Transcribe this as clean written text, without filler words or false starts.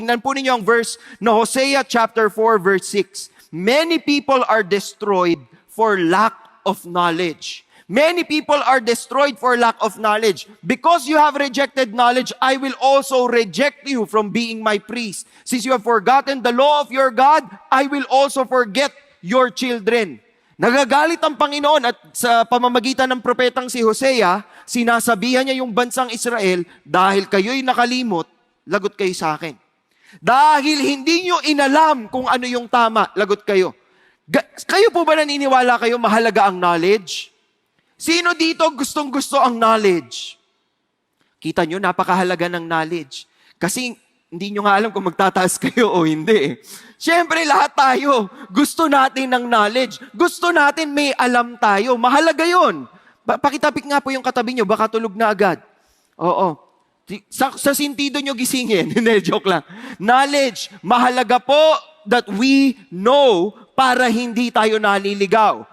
Tingnan po ninyo ang verse na Hosea chapter 4 verse 6. Many people are destroyed for lack of knowledge. Many people are destroyed for lack of knowledge. Because you have rejected knowledge, I will also reject you from being my priest. Since you have forgotten the law of your God, I will also forget your children. Nagagalit ang Panginoon at sa pamamagitan ng propetang si Hosea, sinasabihan niya yung bansang Israel, dahil kayo'y nakalimot, lagot kayo sa akin. Dahil hindi nyo inalam kung ano yung tama, lagot kayo. Kayo po ba naniniwala kayo mahalaga ang knowledge? Sino dito gustong-gusto ang knowledge? Kita nyo, napakahalaga ng knowledge. Kasi hindi nyo nga alam kung magtataas kayo o hindi. Siyempre, lahat tayo gusto natin ng knowledge. Gusto natin may alam tayo. Mahalaga yun. Pakitapik nga po yung katabi nyo, baka tulog na agad. Oo. Sa sentido nyo gisingin. Hindi, joke lang. Knowledge, mahalaga po that we know para hindi tayo naliligaw.